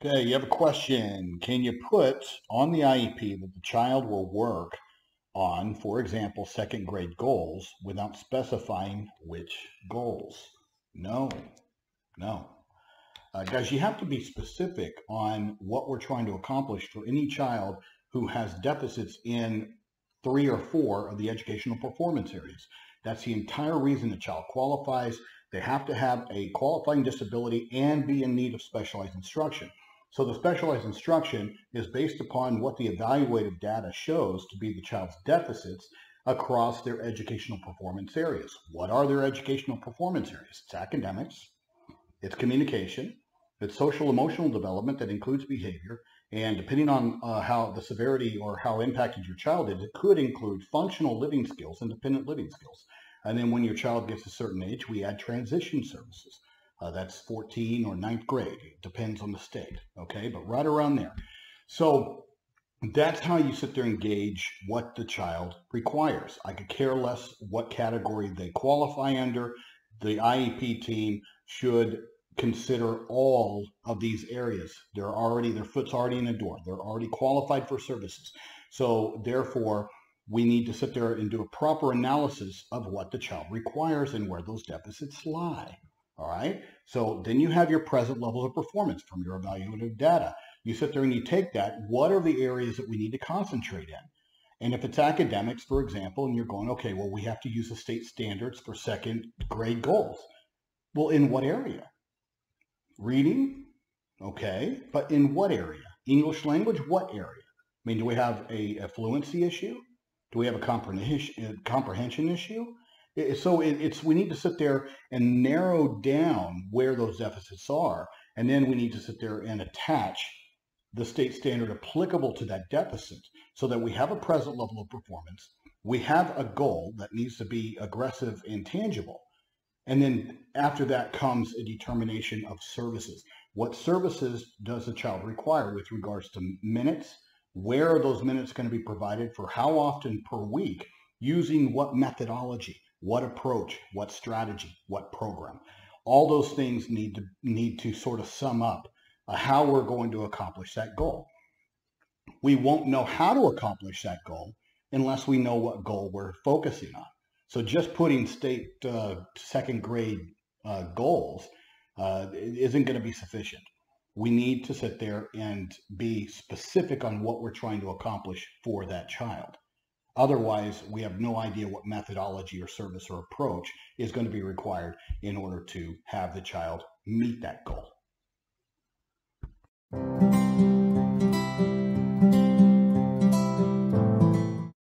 Okay, you have a question. Can you put on the IEP that the child will work on, for example, second grade goals without specifying which goals? No, no. Guys, you have to be specific on what we're trying to accomplish for any child who has deficits in 3 or 4 of the educational performance areas. That's the entire reason a child qualifies. They have to have a qualifying disability and be in need of specialized instruction. So the specialized instruction is based upon what the evaluative data shows to be the child's deficits across their educational performance areas. What are their educational performance areas? It's academics, it's communication, it's social emotional development that includes behavior, and depending on how the severity or how impacted your child is, it could include functional living skills, independent living skills. And then when your child gets a certain age, we add transition services. That's 14 or 9th grade. It depends on the state, okay? But right around there. So that's how you sit there and gauge what the child requires. I could care less what category they qualify under. The IEP team should consider all of these areas. Their foot's already in the door. They're already qualified for services. So therefore, we need to sit there and do a proper analysis of what the child requires and where those deficits lie. All right. So then you have your present levels of performance from your evaluative data. You sit there and you take that. What are the areas that we need to concentrate in? And if it's academics, for example, and you're going, okay, well, we have to use the state standards for second grade goals. Well, in what area? Reading? Okay. But in what area? English language? What area? I mean, do we have a fluency issue? Do we have a comprehension issue? So we need to sit there and narrow down where those deficits are, and then we need to sit there and attach the state standard applicable to that deficit so that we have a present level of performance, we have a goal that needs to be aggressive and tangible, and then after that comes a determination of services. What services does the child require with regards to minutes? Where are those minutes going to be provided for how often per week, using what methodology? What approach, what strategy, what program? All those things need to sort of sum up how we're going to accomplish that goal. We won't know how to accomplish that goal unless we know what goal we're focusing on. So just putting state second grade goals isn't going to be sufficient. We need to sit there and be specific on what we're trying to accomplish for that child. Otherwise, we have no idea what methodology or service or approach is going to be required in order to have the child meet that goal.